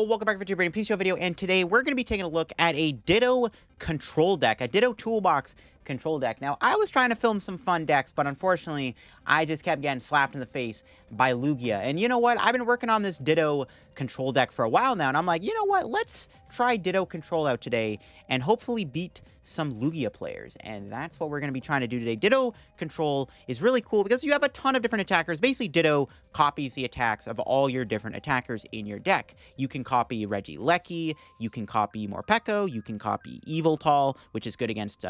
welcome back to your PTCGO video, and today we're going to be taking a look at a Ditto control deck, a Ditto toolbox control deck. Now, I was trying to film some fun decks, but unfortunately, I just kept getting slapped in the face by Lugia. And you know what? I've been working on this Ditto control deck for a while now, and I'm like, you know what? Let's try Ditto control out today and hopefully beat some Lugia players, and that's what we're going to be trying to do today. Ditto control is really cool because you have a ton of different attackers. Basically, Ditto copies the attacks of all your different attackers in your deck. You can copy Regieleki, you can copy Morpeko, you can copy Yveltal, which is good against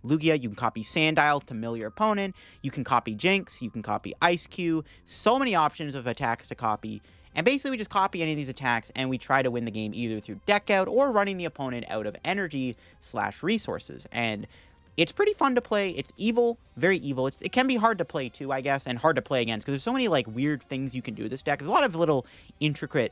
Lugia, you can copy Sandile to mill your opponent, you can copy Jynx, you can copy Eiscue, so many options of attacks to copy. And basically, we just copy any of these attacks, and we try to win the game either through deck out or running the opponent out of energy/resources. And it's pretty fun to play. It's evil, very evil. It can be hard to play too, I guess, and hard to play against, because there's so many like weird things you can do with this deck. There's a lot of little intricate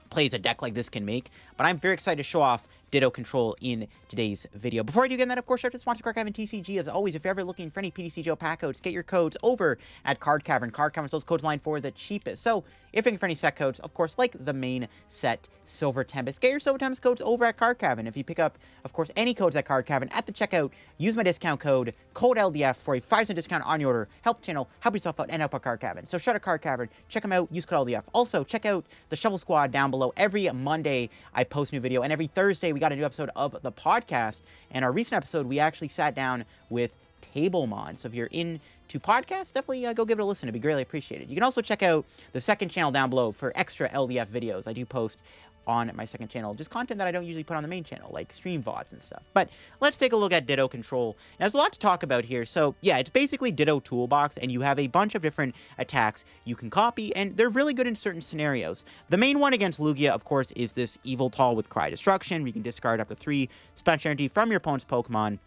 plays a deck like this can make, but I'm very excited to show off Ditto control in today's video. Before I do get that, of course, shout out to sponsor Card Cavern TCG. As always, if you're ever looking for any PTCGO pack codes, get your codes over at Card Cavern. Card Cavern sells codes line for the cheapest. So if you're looking for any set codes, of course, like the main set Silver Tempest, get your Silver Tempest codes over at Card Cavern. If you pick up, of course, any codes at Card Cavern at the checkout, use my discount code LDF for a 5% discount on your order. Help the channel, help yourself out, and help our Card Cavern. So shout out Card Cavern, check them out, use code LDF. Also, check out the Shovel Squad down below. Every Monday, I post a new video, and every Thursday, we got a new episode of the podcast. And our recent episode, we actually sat down with Tablemon. So if you're into podcasts, definitely go give it a listen. It'd be greatly appreciated. You can also check out the second channel down below for extra LDF videos. I do post on my second channel just content that I don't usually put on the main channel, like stream VODs and stuff. But let's take a look at Ditto control. Now, there's a lot to talk about here. So yeah, it's basically Ditto toolbox, and you have a bunch of different attacks you can copy, and they're really good in certain scenarios. The main one against Lugia, of course, is this Yveltal with Cry Destruction, where you can discard up to 3 special energy from your opponent's Pokemon.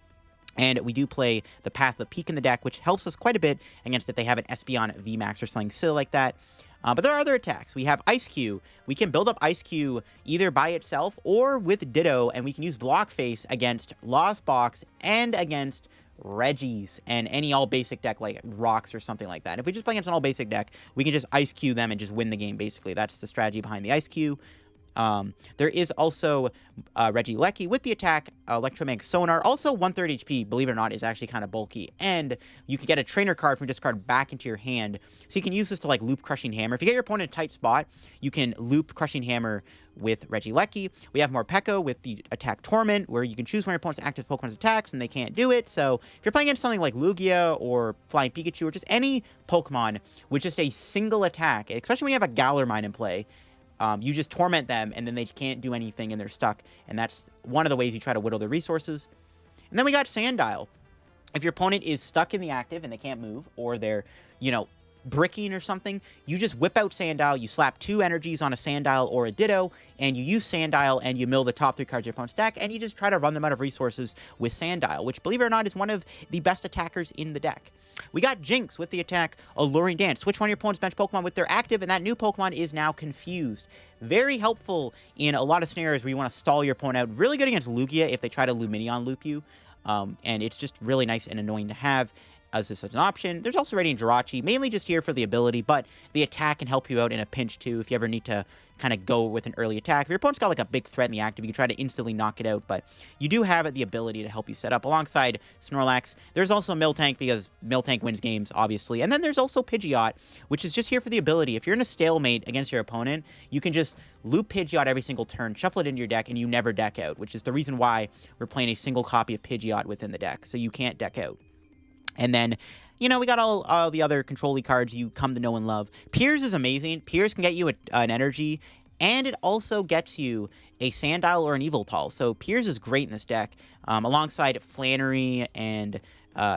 And we do play the Path of Peak in the deck, which helps us quite a bit against if they have an Espeon VMAX or something silly like that. But there are other attacks. We have Eiscue. We can build up Eiscue either by itself or with Ditto, and we can use Block Face against Lost Box and against Regis and any all-basic deck like Rocks or something like that. And if we just play against an all-basic deck, we can just Eiscue them and just win the game, basically. That's the strategy behind the Eiscue. There is also Regieleki with the attack Electromagnetic Sonar. Also 130 HP, believe it or not, is actually kind of bulky. And you can get a trainer card from discard back into your hand. So you can use this to like loop Crushing Hammer. If you get your opponent in a tight spot, you can loop Crushing Hammer with Regieleki. We have Morpeko with the attack Torment, where you can choose when your opponent's active Pokemon's attacks and they can't do it. So if you're playing against something like Lugia or Flying Pikachu or just any Pokemon with just a single attack, especially when you have a Galar Mine in play, you just torment them, and then they can't do anything, and they're stuck. And that's one of the ways you try to whittle their resources. And then we got Sandile. If your opponent is stuck in the active and they can't move, or they're, you know, bricking or something, you just whip out Sandile, you slap 2 energies on a Sandile or a Ditto, and you use Sandile and you mill the top 3 cards of your opponent's deck, and you just try to run them out of resources with Sandile, which, believe it or not, is one of the best attackers in the deck. We got Jynx with the attack Alluring Dance. Switch one of your opponent's bench Pokemon with their active, and that new Pokemon is now confused. Very helpful in a lot of scenarios where you want to stall your opponent out. Really good against Lugia if they try to Lumineon loop you. And it's just really nice and annoying to have as this is an option. There's also Radiant Jirachi, mainly just here for the ability, but the attack can help you out in a pinch too if you ever need to kind of go with an early attack. If your opponent's got like a big threat in the active, you can try to instantly knock it out, but you do have the ability to help you set up alongside Snorlax. There's also Miltank, because Miltank wins games, obviously. And then there's also Pidgeot, which is just here for the ability. If you're in a stalemate against your opponent, you can just loop Pidgeot every single turn, shuffle it into your deck, and you never deck out, which is the reason why we're playing a single copy of Pidgeot within the deck, so you can't deck out. And then, you know, we got all the other control-y cards you come to know and love. Piers is amazing. Piers can get you an energy, and it also gets you a Sandile or an Yveltal. So Piers is great in this deck, alongside Flannery and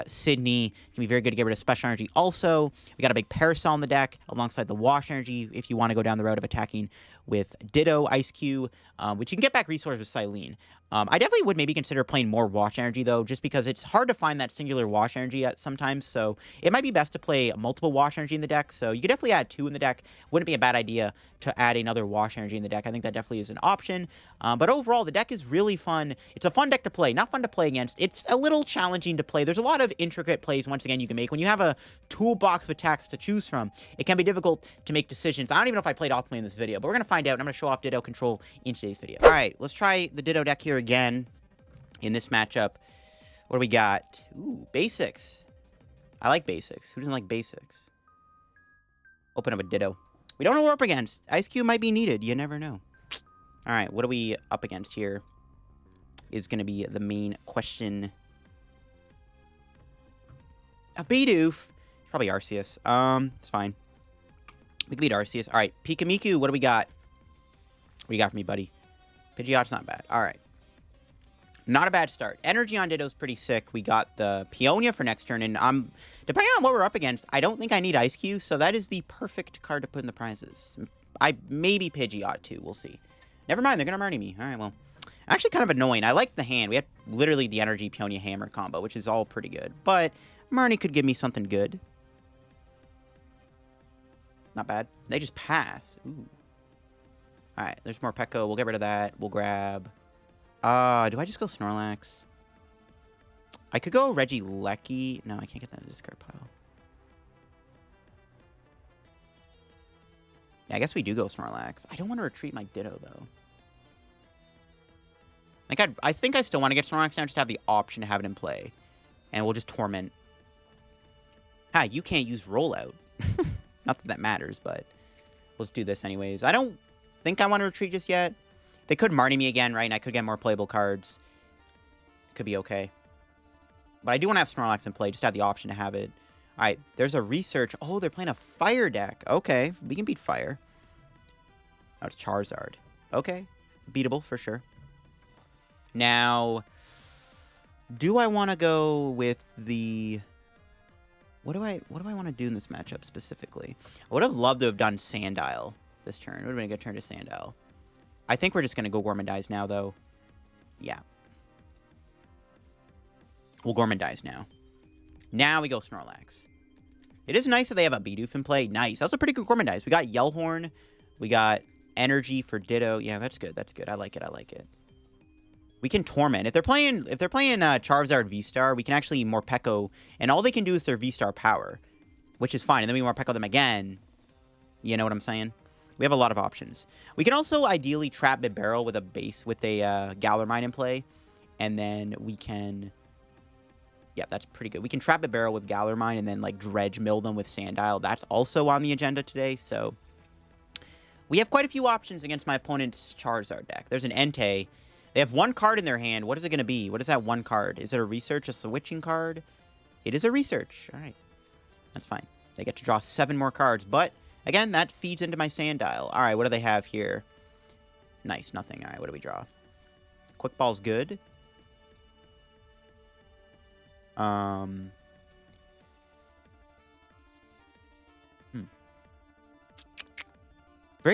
Sidney. Can be very good to get rid of special energy. Also, we got a Big Parasol in the deck, alongside the Wash energy, if you want to go down the road of attacking with Ditto, Eiscue, which you can get back resources with Silene. I definitely would maybe consider playing more Wash energy, though, just because it's hard to find that singular Wash energy sometimes, so it might be best to play multiple Wash energy in the deck. So you could definitely add 2 in the deck. Wouldn't be a bad idea to add another Wash Energy in the deck. I think that definitely is an option. But overall, the deck is really fun. It's a fun deck to play, not fun to play against. It's a little challenging to play. There's a lot of intricate plays, once again, you can make. When you have a toolbox of attacks to choose from, it can be difficult to make decisions. I don't even know if I played optimally in this video, but we're going to find out, and I'm going to show off Ditto control in today's video. All right, let's try the Ditto deck here again in this matchup. What do we got? Ooh, basics. I like basics. Who doesn't like basics? Open up a Ditto. We don't know what we're up against. Eiscue might be needed. You never know. All right, what are we up against here is going to be the main question. A Bidoof. Probably Arceus. It's fine. We can beat Arceus. All right, Pyukumuku, what do we got? What do you got for me, buddy? Pidgeot's not bad. All right. Not a bad start. Energy on Ditto's pretty sick. We got the Peonia for next turn, and depending on what we're up against, I don't think I need Eiscue, so that is the perfect card to put in the prizes. Maybe Pidgeot too. We'll see. Never mind, they're gonna murder me. All right, well, actually kind of annoying. I like the hand. We had literally the Energy Peonia Hammer combo, which is all pretty good, but Marnie could give me something good. Not bad. They just pass. Ooh. All right, there's more Morpeko. We'll get rid of that. We'll grab. Do I just go Snorlax? I could go Regieleki. No, I can't get that in the discard pile. Yeah, I guess we do go Snorlax. I don't want to retreat my Ditto, though. Like, I think I still want to get Snorlax now, just to have the option to have it in play. And we'll just Torment. Ah, you can't use Rollout. Not that that matters, but let's do this anyways. I don't think I want to retreat just yet. They could Marnie me again, right? And I could get more playable cards. Could be okay. But I do want to have Snorlax in play, just to have the option to have it. All right, there's a research. Oh, they're playing a fire deck. Okay, we can beat fire. Oh, it's Charizard. Okay, beatable for sure. Now, do I want to go with the... What do I want to do in this matchup specifically? I would have loved to have done Sandile this turn. It would have been a good turn to Sandile. I think we're just going to go Gormandize now, though. Yeah. We'll Gormandize now. Now we go Snorlax. It is nice that they have a Bidoof in play. Nice. That was a pretty good Gormandize. We got Yell Horn. We got Energy for Ditto. Yeah, that's good. That's good. I like it. I like it. We can Torment. If they're playing Charizard V-Star, we can actually Morpeko, and all they can do is their V-Star power, which is fine. And then we Morpeko them again. You know what I'm saying? We have a lot of options. We can also ideally trap Bibarel with a Galar Mine in play. And then we can... Yeah, that's pretty good. We can trap Bibarel with Galar Mine and then, like, Dredge Mill them with Sandile. That's also on the agenda today, so... We have quite a few options against my opponent's Charizard deck. There's an Entei. They have one card in their hand. What is it going to be? What is that one card? Is it a Research, a Switching card? It is a Research. All right. That's fine. They get to draw 7 more cards, but... Again, that feeds into my Sandile. All right, what do they have here? Nice, nothing. All right, what do we draw? Quick Ball's good. Very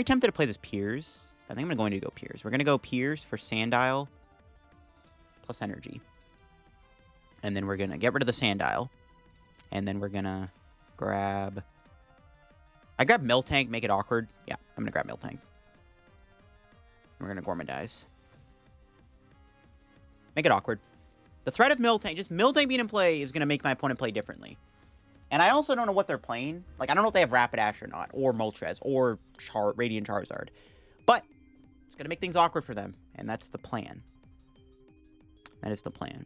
tempted to play this Piers. I think I'm going to go Piers. We're going to go Piers for Sandile plus Energy. And then we're going to get rid of the Sandile. And then we're going to grab... I grab Miltank, make it awkward. Yeah, I'm going to grab Miltank. We're going to Gormandize. Make it awkward. The threat of Miltank, just Miltank being in play is going to make my opponent play differently. And I also don't know what they're playing. Like, I don't know if they have Rapidash or not, or Moltres, or Radiant Charizard. But it's going to make things awkward for them, and that's the plan. That is the plan.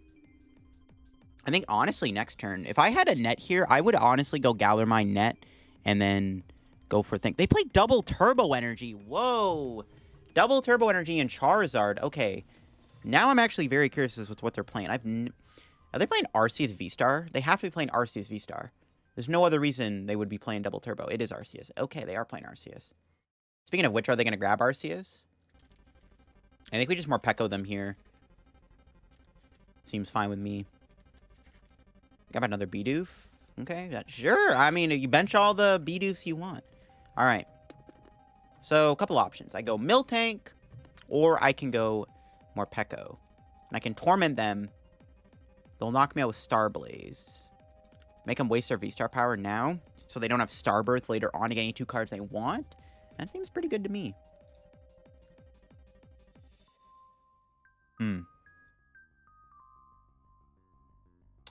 I think, honestly, next turn, if I had a net here, I would honestly go Galar Mine net, and then... go for thing. They play double Turbo Energy. Whoa. Double Turbo Energy and Charizard. Okay. Now I'm actually very curious as to what they're playing. Are they playing Arceus V-Star? They have to be playing Arceus V-Star. There's no other reason they would be playing double Turbo. It is Arceus. Okay, they are playing Arceus. Speaking of which, are they going to grab Arceus? I think we just Morpeko them here. Seems fine with me. Got another Bidoof. Okay, sure. I mean, you bench all the Bidoofs you want. All right. So, a couple options. I go Miltank, or I can go Morpeko. And I can Torment them. They'll knock me out with Starblaze. Make them waste their V-Star power now, so they don't have Starbirth later on to get any 2 cards they want. That seems pretty good to me.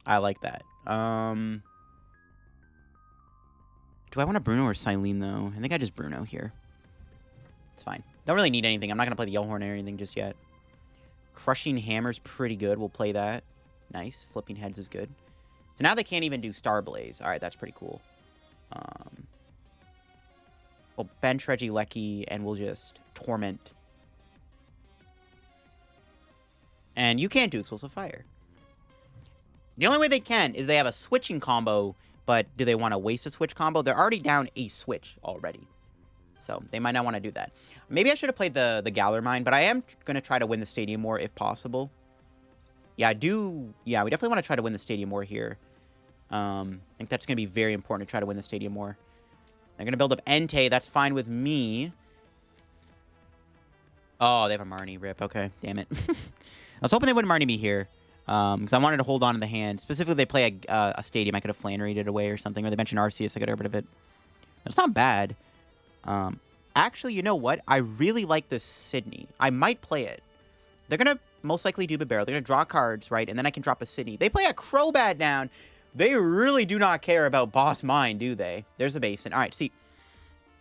I like that. Do I want a Bruno or Silene, though? I think I just Bruno here. It's fine. Don't really need anything. I'm not going to play the Yell Horn or anything just yet. Crushing Hammer's pretty good. We'll play that. Nice. Flipping Heads is good. So now they can't even do Star Blaze. All right, that's pretty cool. We'll bench Regieleki, and we'll just Torment. And you can't do Explosive Fire. The only way they can is they have a switching combo, but do they want to waste a switch combo? They're already down a switch already. So they might not want to do that. Maybe I should have played the Galar Mine, but I am going to try to win the Stadium War if possible. Yeah, I do. Yeah, we definitely want to try to win the Stadium War here. I think that's going to be very important to try to win the Stadium War. They're going to build up Entei. That's fine with me. Oh, they have a Marnie. Rip. Okay, damn it. I was hoping they wouldn't Marnie me here. Because I wanted to hold on to the hand. Specifically, they play a Stadium. I could have Flannery'd it away or something. Or they mentioned Arceus. I got rid of it. That's not bad. Actually, you know what? I really like this Sidney. I might play it. They're going to most likely do Barrel. They're going to draw cards, right? And then I can drop a Sidney. They play a Crobat down. They really do not care about Boss Mine, do they? There's a Basin. All right, see.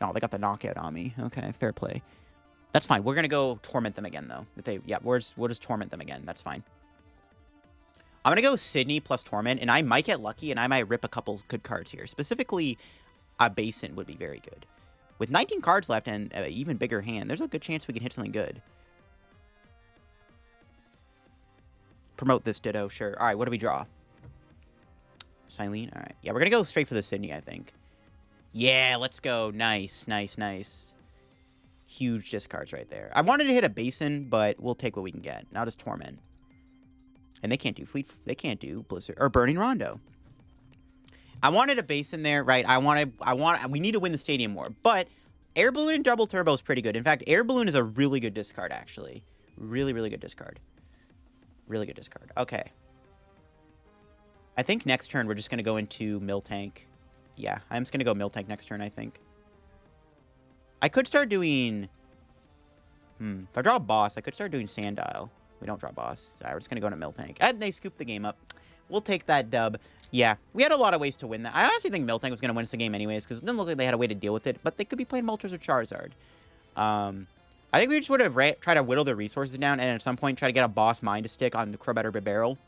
Oh, they got the knockout on me. Okay, fair play. That's fine. We're going to go Torment them again, though. We'll just Torment them again. That's fine. I'm going to go Sidney plus Torment, and I might get lucky, and I might rip a couple good cards here. Specifically, a Basin would be very good. With 19 cards left and an even bigger hand, there's a good chance we can hit something good. Promote this Ditto, sure. All right, what do we draw? Silene? All right. Yeah, we're going to go straight for the Sidney, I think. Yeah, let's go. Nice, nice, nice. Huge discards right there. I wanted to hit a Basin, but we'll take what we can get. Now just Torment. And they can't do They can't do Blizzard or Burning Rondo. I wanted a Basin there, right? We need to win the Stadium War. But Air Balloon and Double Turbo is pretty good. In fact, Air Balloon is a really good discard, actually. Really, really good discard. Really good discard. Okay. I think next turn we're just going to go into Miltank. Yeah, I'm just going to go Miltank next turn, I think. I could start doing... If I draw a boss, I could start doing Sandile. We don't draw boss. All right, we're just going to go into Miltank. And they scoop the game up. We'll take that dub. Yeah, we had a lot of ways to win that. I honestly think Miltank was going to win us the game anyways, because it didn't look like they had a way to deal with it, but they could be playing Moltres or Charizard. I think we just would have tried to whittle the resources down, and at some point try to get a boss Mind to stick on the Crobat or Barrel.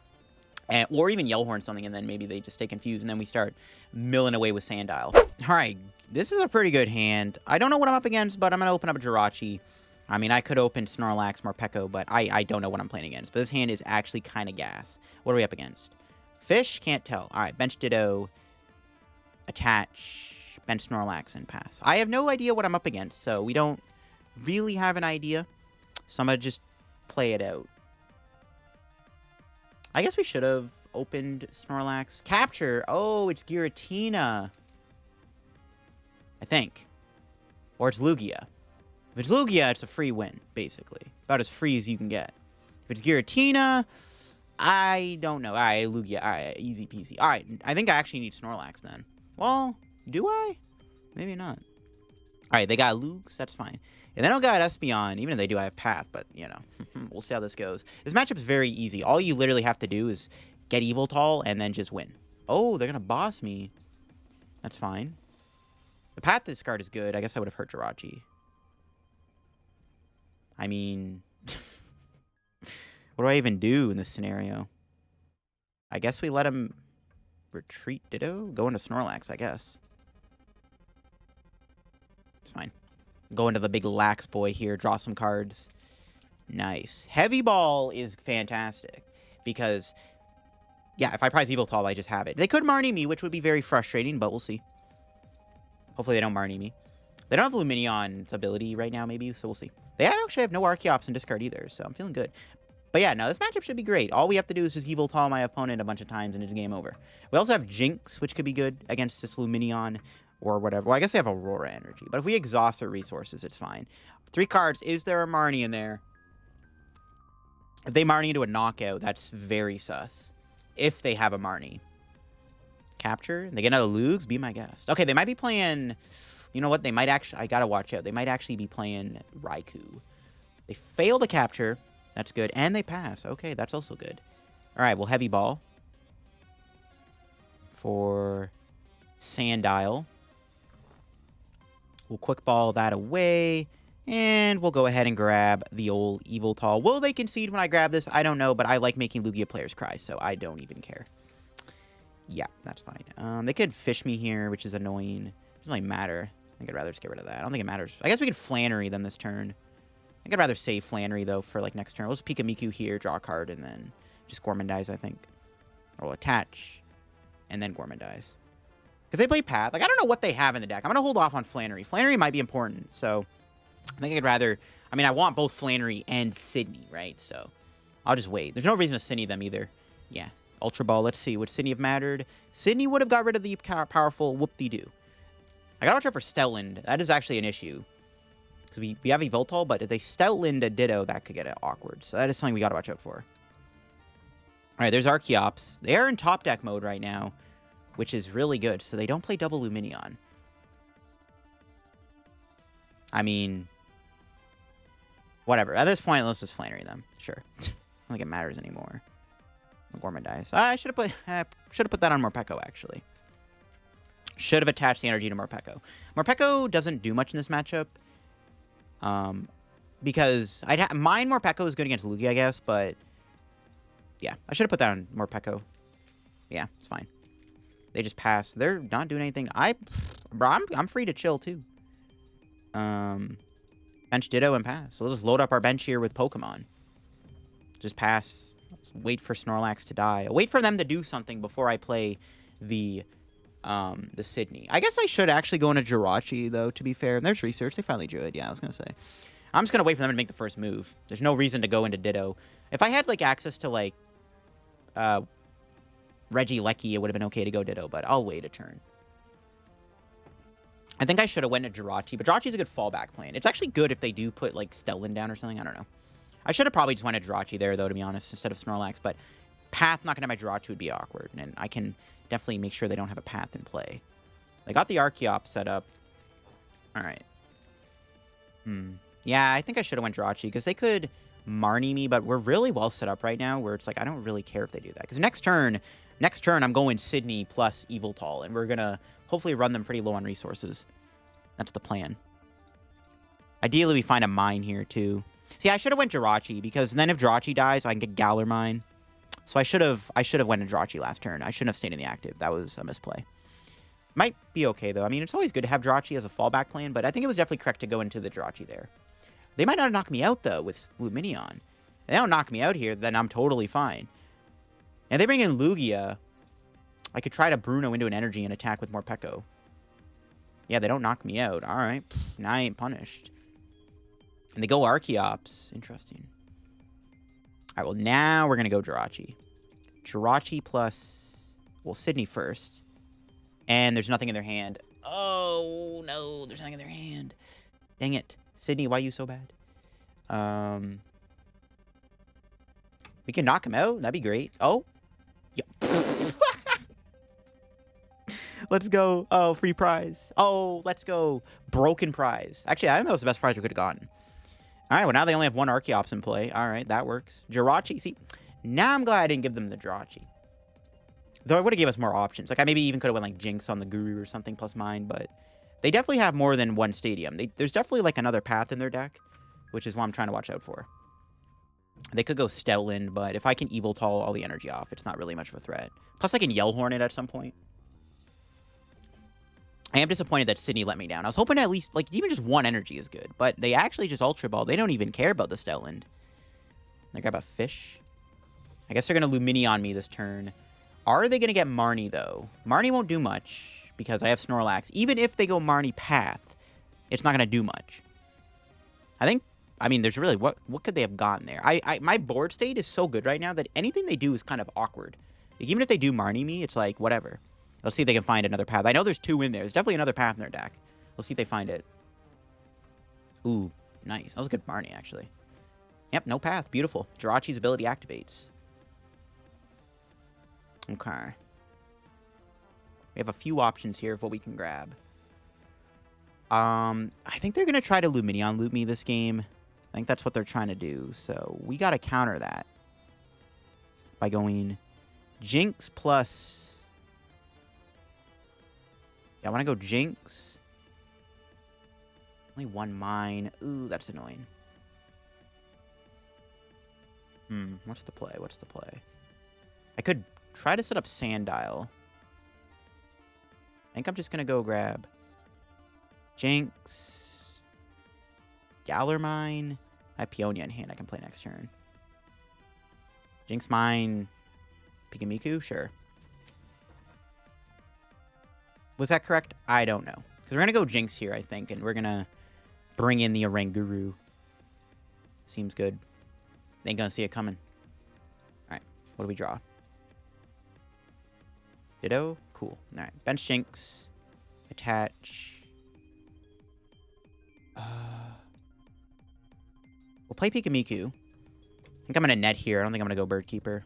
Or even Yell Horn something, and then maybe they just stay confused, and then we start milling away with Sandile. All right, this is a pretty good hand. I don't know what I'm up against, but I'm going to open up a Jirachi. I mean, I could open Snorlax, Morpeko, but I don't know what I'm playing against. But this hand is actually kind of gas. What are we up against? Fish? Can't tell. All right, bench Ditto, attach, bench Snorlax, and pass. I have no idea what I'm up against, so we don't really have an idea. So I'm going to just play it out. I guess we should have opened Snorlax. Capture. Oh, it's Giratina. I think. Or it's Lugia. If it's Lugia, it's a free win, basically. About as free as you can get. If it's Giratina, I don't know. All right, Lugia. All right, easy peasy. All right, I think I actually need Snorlax then. Well, do I? Maybe not. All right, they got Lugs. That's fine. And they don't got Espeon, even if they do have Path, but, you know, we'll see how this goes. This matchup's very easy. All you literally have to do is get Yveltal and then just win. Oh, they're going to boss me. That's fine. The Path discard is good. I guess I would have hurt Jirachi. I mean, what do I even do in this scenario? I guess we let him retreat Ditto? Go into Snorlax, I guess. It's fine. Go into the big lax boy here. Draw some cards. Nice. Heavy Ball is fantastic. Because, yeah, if I prize Yveltal, I just have it. They could Marnie me, which would be very frustrating, but we'll see. Hopefully they don't Marnie me. They don't have Luminion's ability right now, maybe, so we'll see. They actually have no Archeops in discard either, so I'm feeling good. But yeah, no, this matchup should be great. All we have to do is just Yveltal my opponent a bunch of times, and it's game over. We also have Jynx, which could be good against this Luminion. Or whatever. Well, I guess they have Aurora Energy. But if we exhaust our resources, it's fine. 3 cards. Is there a Marnie in there? If they Marnie into a knockout, that's very sus. If they have a Marnie. Capture? They get another Lugs? Be my guest. Okay, they might be playing... You know what? They might actually... I gotta watch out. They might actually be playing Raikou. They fail the capture. That's good. And they pass. Okay, that's also good. All right, we'll Heavy Ball for Sandile. We'll Quick Ball that away. And we'll go ahead and grab the old Yveltal. Will they concede when I grab this? I don't know, but I like making Lugia players cry, so I don't even care. Yeah, that's fine. They could fish me here, which is annoying. Doesn't really matter. I think I'd rather just get rid of that. I don't think it matters. I guess we could Flannery them this turn. I think I'd rather save Flannery, though, for, like, next turn. We'll just Pikamiku here, draw a card, and then just Gormandize, I think. Or we'll attach, and then Gormandize. Because they play Path. Like, I don't know what they have in the deck. I'm going to hold off on Flannery. Flannery might be important, so I think I'd rather... I mean, I want both Flannery and Sidney, right? So I'll just wait. There's no reason to Sidney them either. Yeah. Ultra Ball. Let's see. Would Sidney have mattered? Sidney would have got rid of the powerful whoop-de-doo. I got to watch out for Stoutland. That is actually an issue. Because we have Yveltal, but if they Stoutland a Ditto, that could get it awkward. So that is something we got to watch out for. All right, there's Archeops. They are in top deck mode right now, which is really good. So they don't play double Luminion. I mean, whatever. At this point, let's just Flannery them. Sure. I don't think it matters anymore. Gormandize. I should have put that on Morpeko, actually. Should have attached the energy to Morpeko. Morpeko doesn't do much in this matchup. Because mine Morpeko is good against Lugia, I guess, but yeah, I should have put that on Morpeko. Yeah, it's fine. They just pass. They're not doing anything. I'm free to chill too. Bench Ditto and pass. So we'll just load up our bench here with Pokemon. Just pass. Let's wait for Snorlax to die. I'll wait for them to do something before I play the Sidney. I guess I should actually go into Jirachi, though, to be fair. And there's research. They finally drew it. Yeah, I was going to say. I'm just going to wait for them to make the first move. There's no reason to go into Ditto. If I had, like, access to, like, Regieleki, it would have been okay to go Ditto, but I'll wait a turn. I think I should have went to Jirachi, but Jirachi's a good fallback plan. It's actually good if they do put, like, Stoutland down or something. I don't know. I should have probably just went to Jirachi there, though, to be honest, instead of Snorlax, but Path not going to have my Jirachi would be awkward, and I can definitely make sure they don't have a Path in play. They got the Archeops set up. All right. Yeah, I think I should have went Jirachi, because they could Marnie me, but we're really well set up right now, where it's like, I don't really care if they do that. Because next turn, I'm going Sidney plus Yveltal, and we're going to hopefully run them pretty low on resources. That's the plan. Ideally, we find a mine here, too. See, I should have went Jirachi, because then if Jirachi dies, I can get Galar Mine. So I should have went to Jirachi last turn. I shouldn't have stayed in the active. That was a misplay. Might be okay, though. I mean, it's always good to have Jirachi as a fallback plan, but I think it was definitely correct to go into the Jirachi there. They might not knock me out, though, with Luminion. If they don't knock me out here, then I'm totally fine. And they bring in Lugia. I could try to Bruno into an energy and attack with Morpeko. Yeah, they don't knock me out. All right. Now I ain't punished. And they go Archeops. Interesting. All right, well, now we're going to go Jirachi. Jirachi plus, well, Sidney first. And there's nothing in their hand. Oh, no, there's nothing in their hand. Dang it. Sidney, why are you so bad? We can knock him out. That'd be great. Oh. Yeah. Let's go. Oh, free prize. Oh, let's go. Broken prize. Actually, I think that was the best prize we could have gotten. All right, well, now they only have one Archeops in play. All right, that works. Jirachi. See, now I'm glad I didn't give them the Jirachi. Though it would have gave us more options. Like, I maybe even could have went, like, Jynx on the Guru or something plus mine, but they definitely have more than one stadium. There's definitely, like, another path in their deck, which is what I'm trying to watch out for. They could go Stoutland, but if I can Yveltal all the energy off, it's not really much of a threat. Plus, I can Yell Horn it at some point. I am disappointed that Sidney let me down. I was hoping at least, like, even just one energy is good. But they actually just Ultra Ball. They don't even care about the Stoutland. They grab a fish. I guess they're going to Luminion me this turn. Are they going to get Marnie, though? Marnie won't do much because I have Snorlax. Even if they go Marnie Path, it's not going to do much. I mean, there's really, what could they have gotten there? My board state is so good right now that anything they do is kind of awkward. Like, even if they do Marnie me, it's like, whatever. Let's see if they can find another path. I know there's two in there. There's definitely another path in their deck. Let's see if they find it. Ooh, nice. That was a good Marnie, actually. Yep, no path. Beautiful. Jirachi's ability activates. Okay. We have a few options here of what we can grab. I think they're going to try to Lumineon loot me this game. I think that's what they're trying to do. So we got to counter that by going Jynx plus... Yeah, I want to go Jynx. Only one mine. Ooh, that's annoying. What's the play? What's the play? I could try to set up Sandile. I think I'm just going to go grab Jynx, Galar Mine. I have Peonia in hand I can play next turn. Jynx Mine, Pikamiku? Sure. Was that correct? I don't know. Because we're going to go Jynx here, I think, and we're going to bring in the Oranguru. Seems good. Ain't going to see it coming. Alright, what do we draw? Ditto? Cool. Alright, bench Jynx. Attach. We'll play Pikamiku. I think I'm going to net here. I don't think I'm going to go Bird Keeper.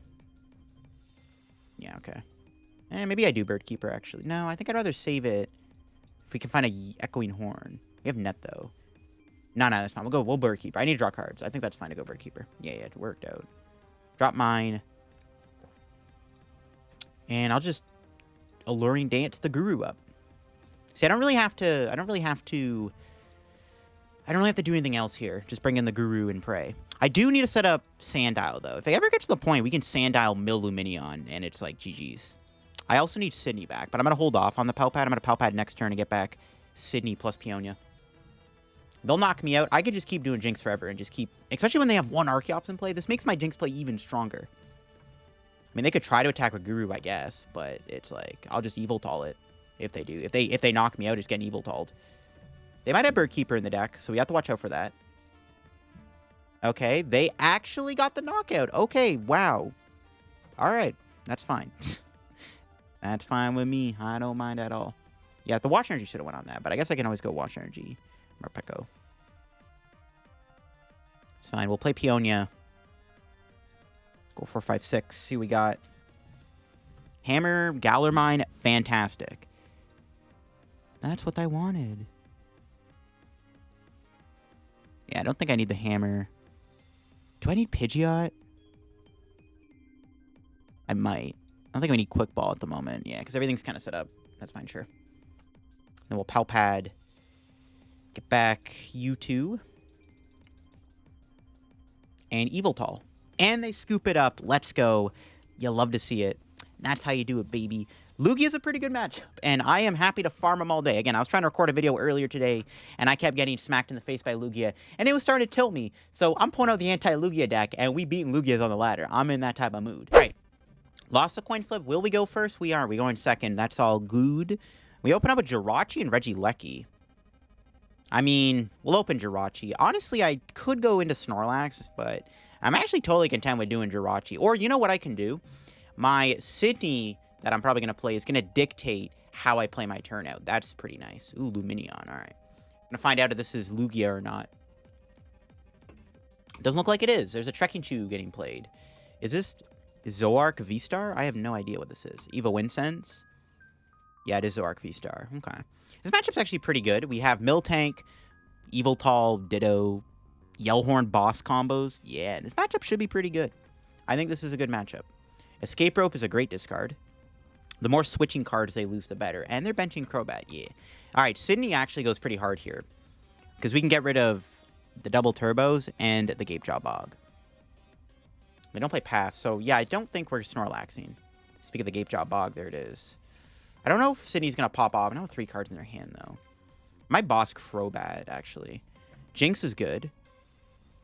Yeah, okay. Maybe I do Bird Keeper, actually. No, I think I'd rather save it if we can find a Echoing Horn. We have net, though. No, that's fine. We'll Bird Keeper. I need to draw cards. I think that's fine to go Bird Keeper. Yeah, it worked out. Drop mine. And I'll just Alluring Dance the Guru up. See, I don't really have to do anything else here. Just bring in the Guru and pray. I do need to set up Sandile, though. If it ever gets to the point, we can Sandile Mill Lumineon, and it's like GG's. I also need Sidney back, but I'm going to hold off on the Pal Pad. I'm going to Pal Pad next turn to get back Sidney plus Peonia. They'll knock me out. I could just keep doing Jynx forever and just keep... Especially when they have one Archeops in play. This makes my Jynx play even stronger. I mean, they could try to attack with Guru, I guess, but it's like, I'll just Yveltal it if they do. If they knock me out, it's getting Yveltalled. They might have Bird Keeper in the deck, so we have to watch out for that. Okay, they actually got the knockout. Okay, wow. All right, that's fine. That's fine with me. I don't mind at all. Yeah, the Watch Energy should have went on that, but I guess I can always go Watch Energy. Morpeko. It's fine. We'll play Peonia. Go 4, 5, 6. See what we got. Hammer, Galar Mine, fantastic. That's what I wanted. Yeah, I don't think I need the hammer. Do I need Pidgeot? I might. I don't think we need Quick Ball at the moment. Yeah, because everything's kind of set up. That's fine, sure. Then we'll Pal Pad. Get back U2. And Yveltal. And they scoop it up. Let's go. You love to see it. That's how you do it, baby. Lugia is a pretty good matchup, and I am happy to farm him all day. Again, I was trying to record a video earlier today, and I kept getting smacked in the face by Lugia, and it was starting to tilt me. So I'm pulling out the anti-Lugia deck, and we beating Lugias on the ladder. I'm in that type of mood. All right. Lost a coin flip. Will we go first? We are. We going second. That's all good. We open up with Jirachi and Regieleki. I mean, we'll open Jirachi. Honestly, I could go into Snorlax, but I'm actually totally content with doing Jirachi. Or you know what I can do? My Sidney that I'm probably going to play is going to dictate how I play my turn out. That's pretty nice. Ooh, Lumineon. All right. I'm going to find out if this is Lugia or not. It doesn't look like it is. There's a Trekking Chew getting played. Is this Zoark V-Star? I have no idea what this is. Evo Incense? Yeah, it is Zoark V-Star. Okay. This matchup's actually pretty good. We have Miltank, Yveltal, Ditto, Yell Horn boss combos. Yeah, this matchup should be pretty good. I think this is a good matchup. Escape Rope is a great discard. The more switching cards they lose, the better. And they're benching Crobat, yeah. All right, Sidney actually goes pretty hard here. Because we can get rid of the double turbos and the Gape Jaw Bog. They don't play Path, so yeah, I don't think we're Snorlaxing. Speaking of the Gape Jaw Bog, there it is. I don't know if Sidney's going to pop off. I know 3 cards in their hand, though. My boss Crobat, actually. Jynx is good.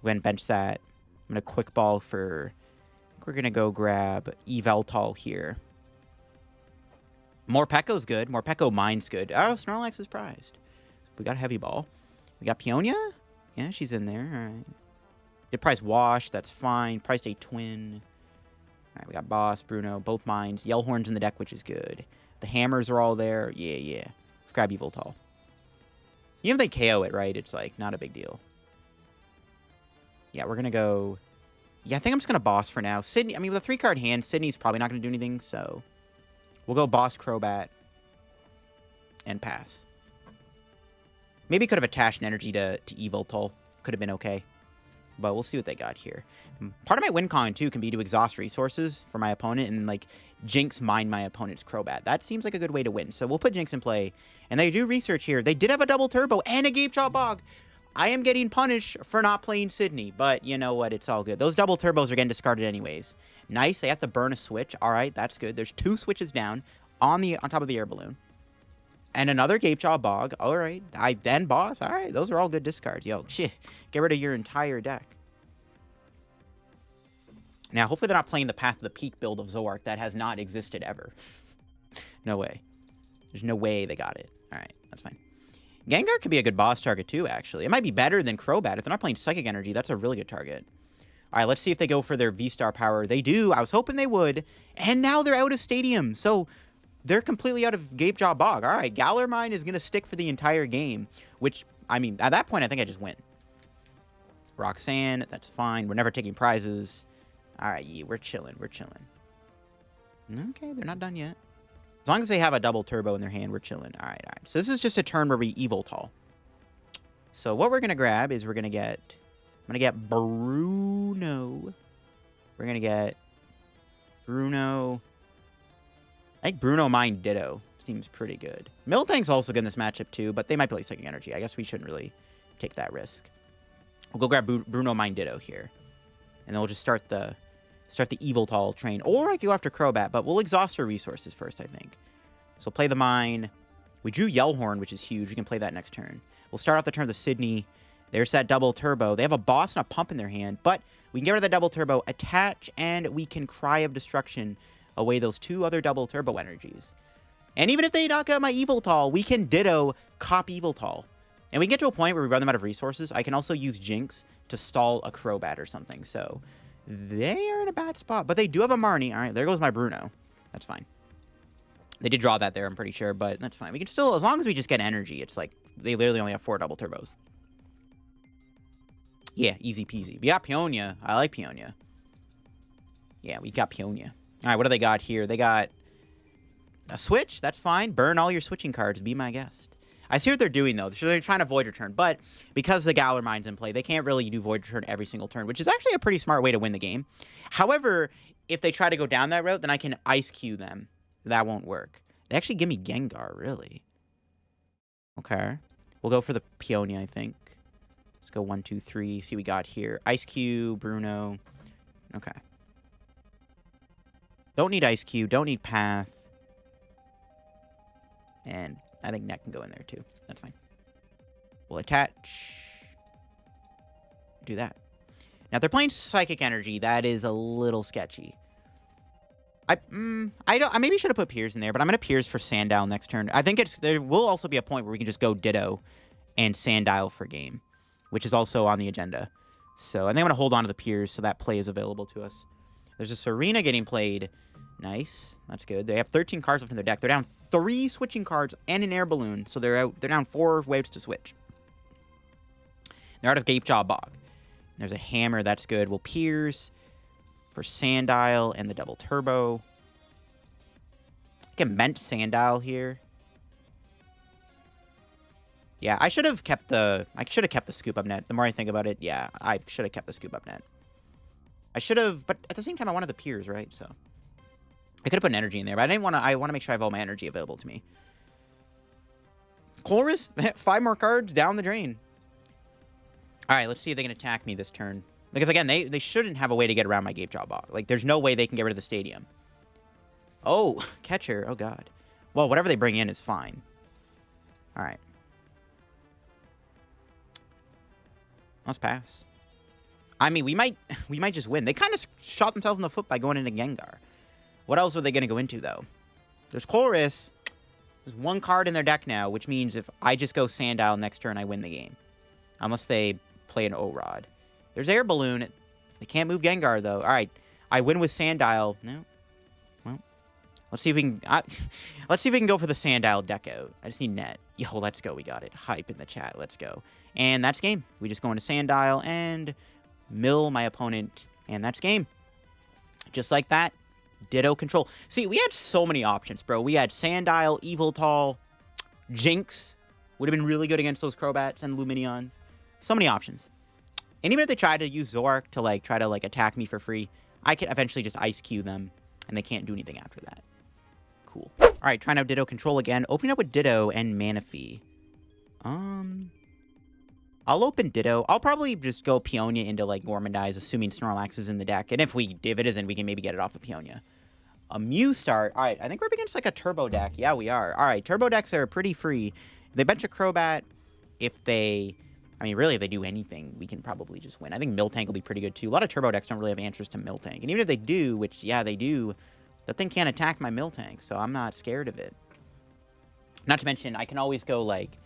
Go ahead and bench that. I'm going to Quick Ball for... We're going to go grab Yveltal here. Morpeko's good. Morpeko Mine's good. Oh, Snorlax is prized. We got Heavy Ball. We got Peonia? Yeah, she's in there. All right. Did prize Wash. That's fine. Priced a Twin. All right, we got Boss, Bruno, both Mines. Yell Horn's in the deck, which is good. The Hammers are all there. Yeah, yeah. Let's grab Yveltal. Even if they KO it, right, it's like not a big deal. Yeah, we're going to go... Yeah, I think I'm just going to Boss for now. Sidney, I mean, with a 3-card hand, Sidney's probably not going to do anything, so... We'll go Boss Crobat and pass. Maybe could have attached an energy to Yveltal. Could have been okay. But we'll see what they got here. Part of my win con, too, can be to exhaust resources for my opponent and, like, Jynx mine my opponent's Crobat. That seems like a good way to win. So we'll put Jynx in play. And they do research here. They did have a double turbo and a Gape-Jaw Bog. I am getting punished for not playing Sidney. But you know what? It's all good. Those double turbos are getting discarded anyways. Nice. They have to burn a switch. All right, that's good. There's 2 switches down on top of the air balloon. And another Gape-Jaw Bog. All right. Then boss. All right. Those are all good discards. Yo, shit. Get rid of your entire deck. Now, hopefully they're not playing the Path of the Peak build of Zoroark that has not existed ever. No way. There's no way they got it. All right. That's fine. Gengar could be a good boss target, too, actually. It might be better than Crobat. If they're not playing Psychic Energy, that's a really good target. All right. Let's see if they go for their V-Star power. They do. I was hoping they would. And now they're out of Stadium. So they're completely out of Gape-Jaw Bog. All right. Galar Mine is going to stick for the entire game. Which, I mean, at that point, I think I just win. Roxanne. That's fine. We're never taking prizes. All right, yeah, we're chilling. We're chilling. Okay, they're not done yet. As long as they have a double turbo in their hand, we're chilling. All right, all right. So this is just a turn where we Yveltal. So what we're going to grab is we're going to get... I'm going to get Bruno. We're going to get Bruno. I think Bruno Mine Ditto seems pretty good. Miltank's also good in this matchup too, but they might play Psychic Energy. I guess we shouldn't really take that risk. We'll go grab Bruno Mine Ditto here. And then we'll just start the Yveltal train. Or I could go after Crobat, but we'll exhaust our resources first, I think. So play the Mine. We drew Yell Horn, which is huge. We can play that next turn. We'll start off the turn with the Sidney. There's that double turbo. They have a boss and a pump in their hand, but we can get rid of that double turbo, attach, and we can Cry of Destruction away those 2 other double turbo energies. And even if they knock out my Yveltal, we can Ditto Cop Yveltal. And we get to a point where we run them out of resources. I can also use Jynx to stall a Crobat or something. So they are in a bad spot. But they do have a Marnie. All right, there goes my Bruno. That's fine. They did draw that there, I'm pretty sure. But that's fine. We can still, as long as we just get energy, it's like they literally only have 4 double turbos. Yeah, easy peasy. We got Peonia. I like Peonia. Yeah, we got Peonia. All right, what do they got here? They got a switch. That's fine. Burn all your switching cards. Be my guest. I see what they're doing, though. So they're trying to Void Return. But because the Galar Mine's in play, they can't really do Void Return every single turn, which is actually a pretty smart way to win the game. However, if they try to go down that route, then I can Eiscue them. That won't work. They actually give me Gengar, really. Okay. We'll go for the Peonia, I think. Let's go 1, 2, 3. See what we got here. Eiscue, Bruno. Okay. Don't need Eiscue. Don't need Path. And I think Net can go in there, too. That's fine. We'll attach. Do that. Now, if they're playing Psychic Energy, that is a little sketchy. I maybe should have put Piers in there, but I'm going to Piers for Sandile next turn. I think there will also be a point where we can just go Ditto and Sandile for game, which is also on the agenda. So I think I'm going to hold on to the Piers so that play is available to us. There's a Serena getting played. Nice. That's good. They have 13 cards left in their deck. They're down 3 switching cards and an air balloon, so they're down 4 waves to switch. They're out of Gape-Jaw Bog. There's a Hammer. That's good. We'll Piers for Sandile and the double turbo. I can Ment Sandile here. Yeah, I should have kept the Scoop Up Net. The more I think about it, yeah, I should have kept the Scoop Up Net. I should have, but at the same time, I wanted the Piers, right? So I could have put an energy in there, but I didn't want to. I want to make sure I have all my energy available to me. Chorus, 5 more cards down the drain. All right, let's see if they can attack me this turn. Because again, they shouldn't have a way to get around my Gape-Jaw Bog. Like, there's no way they can get rid of the stadium. Oh, catcher. Oh god. Well, whatever they bring in is fine. All right. Let's pass. I mean, we might just win. They kind of shot themselves in the foot by going into Gengar. What else are they going to go into, though? There's Chorus. There's 1 card in their deck now, which means if I just go Sandile next turn, I win the game. Unless they play an O-Rod. There's Air Balloon. They can't move Gengar, though. All right. I win with Sandile. No. Well, let's see if we can... let's see if we can go for the Sandile deck out. I just need Net. Yo, let's go. We got it. Hype in the chat. Let's go. And that's game. We just go into Sandile and mill my opponent. And that's game. Just like that. Ditto control. See, we had so many options, bro. We had Sandile, Yveltal, Jynx, Would have been really good against those Crobats and Luminions. So many options. And even if they tried to use Zoroark to, like, try to, like, attack me for free, I could eventually just Eiscue them, and they can't do anything after that. Cool. All right, trying out Ditto Control again. Opening up with Ditto and Manaphy. I'll open Ditto. I'll probably just go Peonia into, like, Gormandize, assuming Snorlax is in the deck. And if it isn't, we can maybe get it off of Peonia. A Mew start. All right, I think we're up against, like, a Turbo deck. Yeah, we are. All right, Turbo decks are pretty free. They bench a Crobat. If they... I mean, really, if they do anything, we can probably just win. I think Miltank will be pretty good, too. A lot of Turbo decks don't really have answers to Miltank. And even if they do, which, yeah, they do, that thing can't attack my Miltank, so I'm not scared of it. Not to mention, I can always go, like...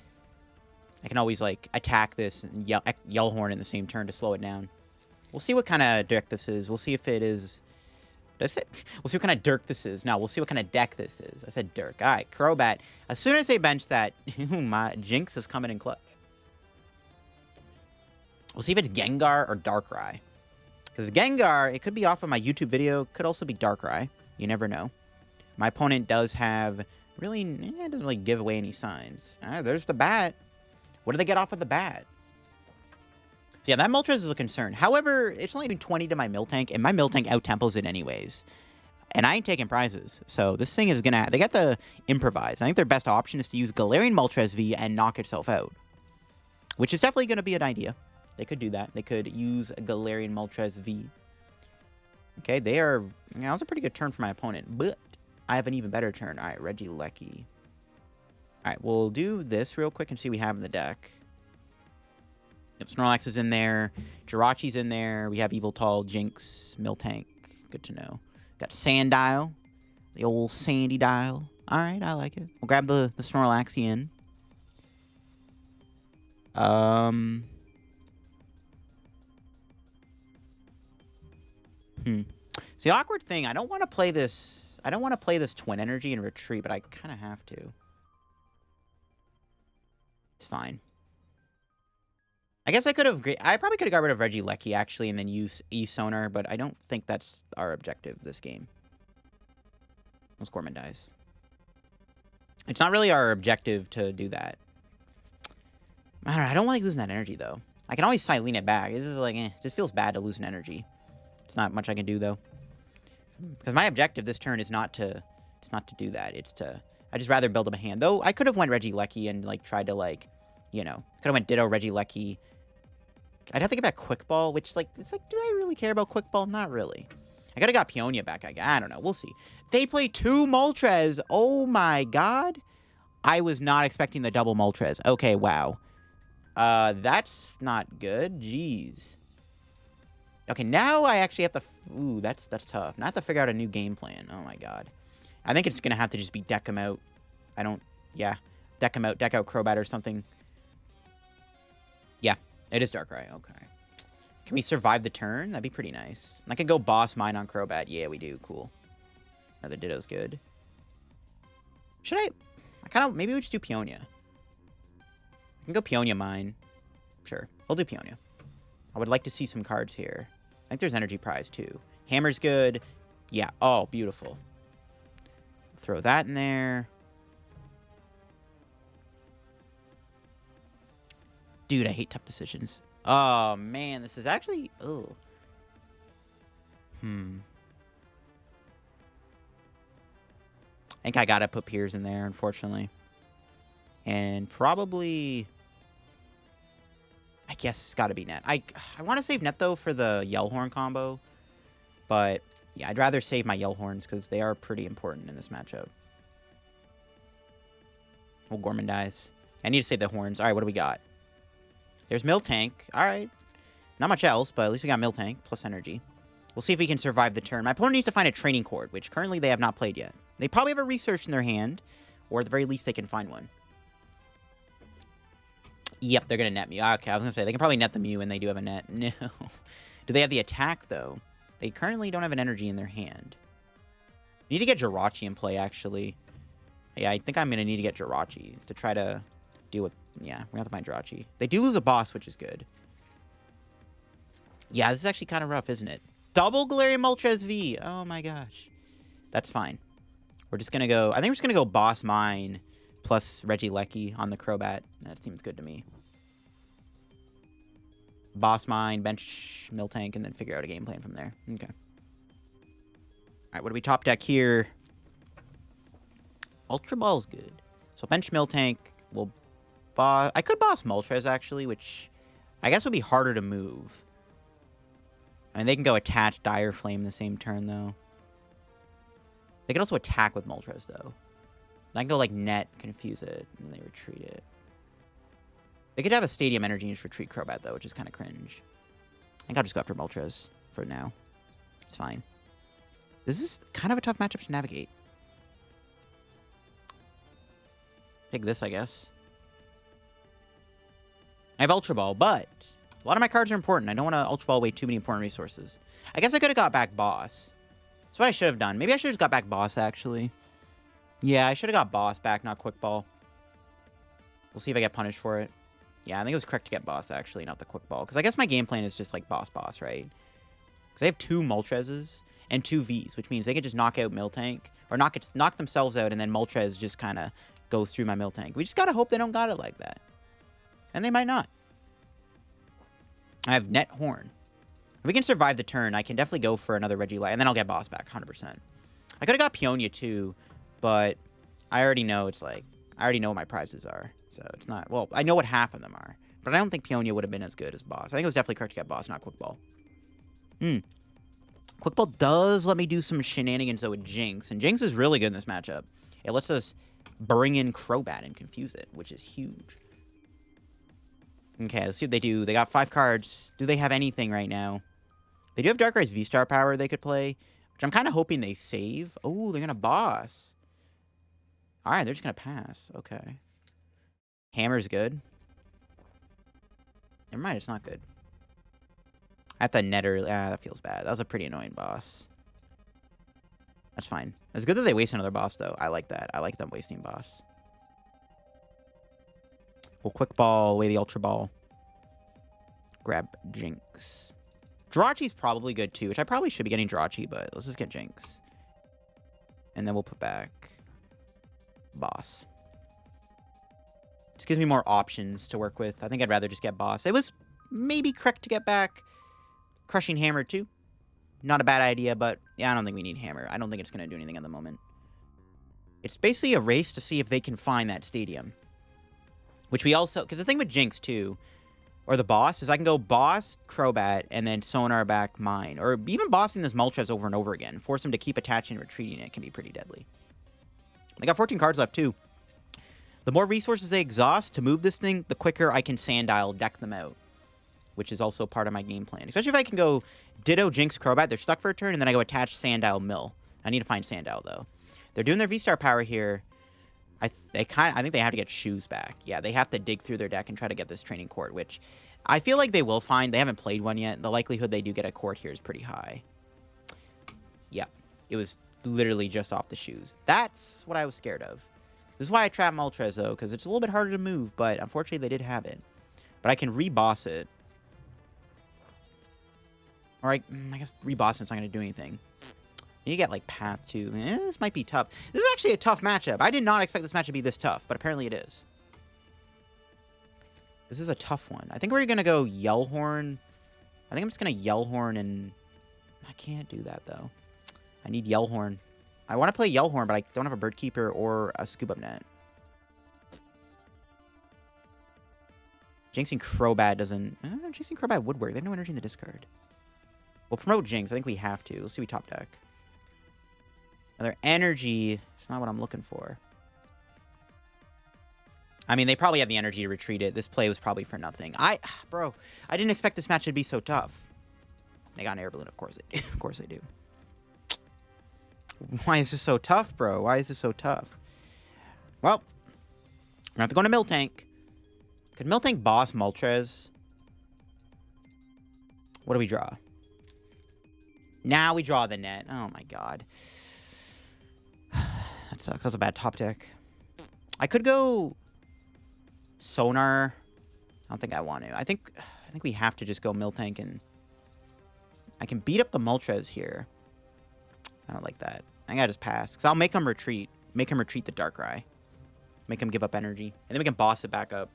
attack this and Yell Horn in the same turn to slow it down. We'll see what kind of deck this is. We'll see if it is... We'll see what kind of Dirk this is. No, we'll see what kind of deck this is. I said Dirk. All right, Crobat. As soon as they bench that, my Jynx is coming in clutch. We'll see if it's Gengar or Darkrai. Because Gengar, it could be off of my YouTube video. Could also be Darkrai. You never know. My opponent does have... Really, it doesn't really give away any signs. There's the bat. What do they get off of the bat? So yeah, that Moltres is a concern. However, it's only doing 20 to my Miltank, and my Miltank out-tempos it anyways. And I ain't taking prizes. So this thing is going to... They got the Improvise. I think their best option is to use Galarian Moltres V and knock itself out. Which is definitely going to be an idea. They could do that. They could use Galarian Moltres V. Okay, they are... that was a pretty good turn for my opponent, but I have an even better turn. All right, Regieleki. All right, we'll do this real quick and see what we have in the deck. Yep, Snorlax is in there. Jirachi's in there. We have Yveltal, Jynx, Miltank. Good to know. Got Sandile. The old Sandy dial. All right, I like it. We'll grab the Snorlaxian. See, the awkward thing, I don't want to play this... I don't want to play this Twin Energy and retreat, but I kind of have to. It's fine. I guess I could have... I probably could have got rid of Regieleki, actually, and then use E-Sonar, but I don't think that's our objective this game. Let's Gormandize. It's not really our objective to do that. I don't know, I don't like losing that energy, though. I can always Silene it back. It's just like, it just feels bad to lose an energy. It's not much I can do, though. Because my objective this turn is not to... It's not to do that. It's to... I'd just rather build up a hand. Though, I could have went Regieleki and, like, tried to, like... You know, could have went Ditto Regieleki. I'd have to get back Quick Ball, which, like, it's like, do I really care about Quick Ball? Not really. I could have got Peonia back. I don't know. We'll see. They play 2 Moltres. Oh, my God. I was not expecting the double Moltres. Okay, wow. That's not good. Jeez. Okay, now I actually have to... Ooh, that's tough. Now I have to figure out a new game plan. Oh, my God. I think it's going to have to just be deck him out. I don't... Yeah. Deck him out. Deck out Crobat or something. Yeah. It is Darkrai. Okay. Can we survive the turn? That'd be pretty nice. I could go Boss Mine on Crobat. Yeah, we do. Cool. Another Ditto's good. Should I... Maybe we just do Peonia. I can go Peonia Mine. Sure. I'll do Peonia. I would like to see some cards here. I think there's Energy Prize, too. Hammer's good. Yeah. Oh, beautiful. Throw that in there. Dude, I hate tough decisions. Oh, man. This is actually... Ugh. I think I gotta put Piers in there, unfortunately. And probably... I guess it's gotta be Net. I want to save Net, though, for the Yell Horn combo. But, yeah, I'd rather save my Yell Horns, because they are pretty important in this matchup. Well, Gormandize. I need to save the Horns. Alright, what do we got? There's Miltank. Alright. Not much else, but at least we got Miltank, plus energy. We'll see if we can survive the turn. My opponent needs to find a training cord, which currently they have not played yet. They probably have a research in their hand, or at the very least they can find one. Yep, they're going to net Mew. Okay, I was going to say, they can probably net the Mew, and they do have a net. No. Do they have the attack, though? They currently don't have an energy in their hand. Need to get Jirachi in play, actually. Yeah, I think I'm going to need to get Jirachi to try to deal with... Yeah, we're going to have to find Jirachi. They do lose a boss, which is good. Yeah, this is actually kind of rough, isn't it? Double Galarian Moltres V. Oh, my gosh. That's fine. We're just going to go... I think we're just going to go Boss Mine plus Regieleki on the Crobat. That seems good to me. Boss Mine, bench Miltank, and then figure out a game plan from there. Okay. Alright, what do we top deck here? Ultra Ball's good. So bench Miltank will boss... I could boss Moltres, actually, which I guess would be harder to move. I mean, they can go attach Dire Flame the same turn, though. They could also attack with Moltres, though. I can go, like, net, confuse it, and they retreat it. They could have a Stadium Energy and just retreat Crobat, though, which is kind of cringe. I think I'll just go after Moltres for now. It's fine. This is kind of a tough matchup to navigate. Take this, I guess. I have Ultra Ball, but a lot of my cards are important. I don't want to Ultra Ball away too many important resources. I guess I could have got back Boss. That's what I should have done. Maybe I should have just got back Boss, actually. Yeah, I should have got Boss back, not Quick Ball. We'll see if I get punished for it. Yeah, I think it was correct to get Boss, actually, not the Quick Ball. Because I guess my game plan is just, like, Boss, right? Because they have 2 Moltreses and 2 Vs, which means they could just knock out Miltank. Or knock themselves out, and then Moltres just kind of goes through my Miltank. We just gotta hope they don't got it like that. And they might not. I have Net Horn. If we can survive the turn, I can definitely go for another Regieleki, and then I'll get Boss back, 100%. I could have got Peonia, too, but I already know it's like... I already know what my prizes are. So it's not... Well, I know what half of them are. But I don't think Peonia would have been as good as Boss. I think it was definitely correct to get Boss, not Quick Ball. Quick Ball does let me do some shenanigans, though, with Jynx. And Jynx is really good in this matchup. It lets us bring in Crobat and confuse it, which is huge. Okay, let's see what they do. They got 5 cards. Do they have anything right now? They do have Darkrai's V-Star power they could play, which I'm kind of hoping they save. Oh, they're going to Boss. All right, they're just going to pass. Okay. Hammer's good. Never mind, it's not good. At the net early. Ah, that feels bad. That was a pretty annoying boss. That's fine. It's good that they waste another boss, though. I like that. I like them wasting boss. We'll Quick Ball away the Ultra Ball. Grab Jynx. Jirachi's probably good, too, which I probably should be getting Jirachi, but let's just get Jynx. And then we'll put back Boss. Just gives me more options to work with. I think I'd rather just get Boss. It was maybe correct to get back Crushing Hammer, too. Not a bad idea, but yeah, I don't think we need Hammer. I don't think it's going to do anything at the moment. It's basically a race to see if they can find that stadium. Which we also... Because the thing with Jynx, too, or the Boss, is I can go Boss, Crobat, and then Sonar back Mine. Or even bossing this Moltres over and over again. Force him to keep attaching and retreating it. Can be pretty deadly. They got 14 cards left, too. The more resources they exhaust to move this thing, the quicker I can Sandile deck them out. Which is also part of my game plan. Especially if I can go Ditto, Jynx, Crobat. They're stuck for a turn, and then I go attach Sandile, Mill. I need to find Sandile, though. They're doing their V-Star power here. I think they have to get Shoes back. Yeah, they have to dig through their deck and try to get this Training Court, which I feel like they will find. They haven't played one yet. The likelihood they do get a court here is pretty high. Yeah, it was literally just off the Shoes. That's what I was scared of. This is why I trap Moltres, though, because it's a little bit harder to move, but unfortunately they did have it. But I can re-boss it. Or I guess re-boss it's not going to do anything. You get, like, Path, too. This might be tough. This is actually a tough matchup. I did not expect this match to be this tough, but apparently it is. This is a tough one. I think we're going to go Yell Horn. I think I'm just going to Yell Horn, and I can't do that, though. I need Yell Horn. I want to play Yell Horn, but I don't have a Bird Keeper or a Scoop Up Net. Jinxing Crobat doesn't... Jinxing Crobat would work. They have no energy in the discard. We'll promote Jynx. I think we have to. Let's see we top deck. Another energy. It's not what I'm looking for. I mean, they probably have the energy to retreat it. This play was probably for nothing. Bro, I didn't expect this match to be so tough. They got an air balloon. Of course they do. Of course they do. Why is this so tough, bro? Why is this so tough? Well, we're going to have to go into Miltank. Could Miltank boss Moltres? What do we draw? Now we draw the net. Oh, my God. That sucks. That's a bad top deck. I could go Sonar. I don't think I want to. I think we have to just go Miltank, and I can beat up the Moltres here. I don't like that. I gotta just pass. Because I'll make him retreat. Make him retreat the Darkrai. Make him give up energy. And then we can boss it back up.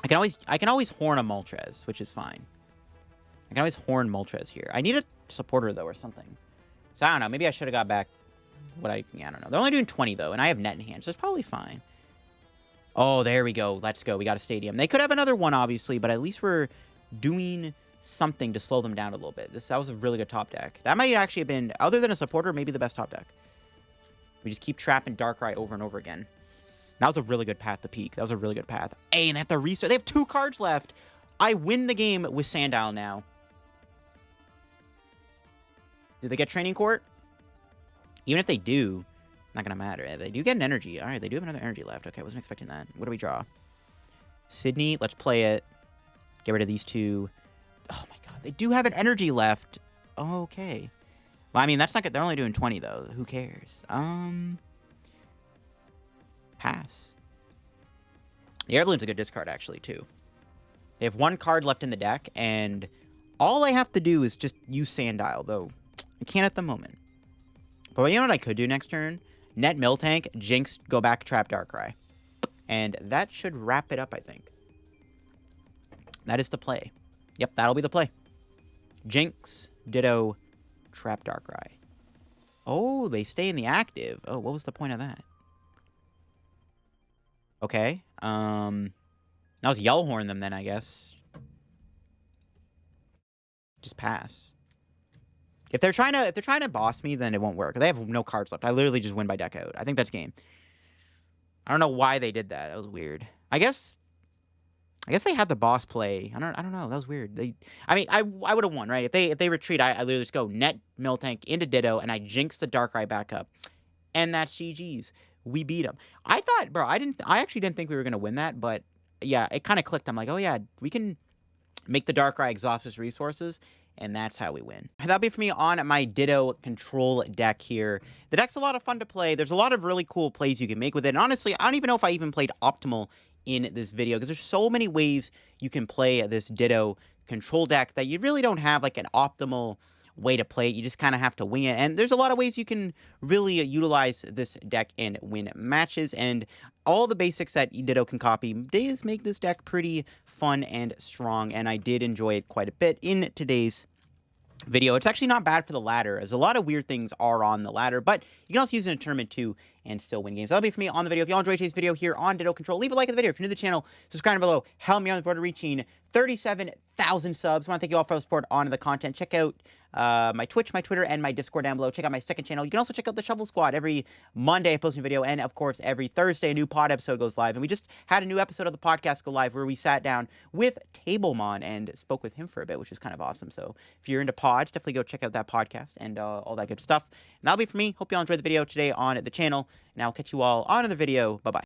I can always horn a Moltres, which is fine. I can always horn Moltres here. I need a supporter, though, or something. So, I don't know. Maybe I should have got back I don't know. They're only doing 20, though, and I have net in hand, so it's probably fine. Oh, there we go. Let's go. We got a stadium. They could have another one, obviously, but at least we're doing something to slow them down a little bit. That was a really good top deck. That might actually have been, other than a supporter, maybe the best top deck. We just keep trapping Darkrai over and over again. That was a really good path to peak. That was a really good path. Hey, and they have to restart. They have 2 cards left. I win the game with Sandile now. Do they get Training Court? Even if they do, not going to matter. They do get an energy. All right, they do have another energy left. Okay, I wasn't expecting that. What do we draw? Sidney, let's play it. Get rid of these 2. Oh, my God. They do have an energy left. Okay. Well, I mean, that's not good. They're only doing 20, though. Who cares? Pass. The Air Balloon's a good discard, actually, too. They have 1 card left in the deck, and all I have to do is just use Sandile, though I can't at the moment. But you know what I could do next turn? Net Miltank, Jynx, go back, trap Darkrai. And that should wrap it up, I think. That is the play. Yep, that'll be the play. Jynx, Ditto, trap Darkrai. Oh, they stay in the active. Oh, what was the point of that? Okay. That was Yell Horn them then, I guess. Just pass. If they're trying to boss me, then it won't work. They have no cards left. I literally just win by deck out. I think that's game. I don't know why they did that. That was weird. I guess they had the boss play. I don't know. That was weird. I would have won, right? If they retreat, I literally just go net Miltank into Ditto and I jinx the Darkrai back up. And that's GG's. We beat them. I thought, bro, I actually didn't think we were gonna win that, but yeah, it kind of clicked. I'm like, oh yeah, we can make the Darkrai exhaust his resources. And that's how we win. That'll be for me on my Ditto control deck here. The deck's a lot of fun to play. There's a lot of really cool plays you can make with it. And honestly, I don't even know if I even played optimal in this video because there's so many ways you can play this Ditto control deck that you really don't have like an optimal way to play it. You just kind of have to wing it. And there's a lot of ways you can really utilize this deck and win matches. And all the basics that Ditto can copy does make this deck pretty fun and strong. And I did enjoy it quite a bit in today's video. It's actually not bad for the ladder, as a lot of weird things are on the ladder, but you can also use it in a tournament too and still win games. That'll be for me on the video. If y'all enjoyed today's video here on Ditto Control, leave a like on the video. If you're new to the channel, subscribe down below. Help me on the board to reaching 37,000 subs. I want to thank you all for the support on the content. Check out my Twitch, my Twitter, and my Discord down below. Check out my second channel. You can also check out the Shovel Squad. Every Monday I post a video, and of course every Thursday a new pod episode goes live. And we just had a new episode of the podcast go live where we sat down with Tablemon and spoke with him for a bit, which is kind of awesome. So if you're into pods, definitely go check out that podcast and all that good stuff. And that'll be for me. Hope you all enjoyed the video today on the channel, and I'll catch you all on the video. Bye-bye.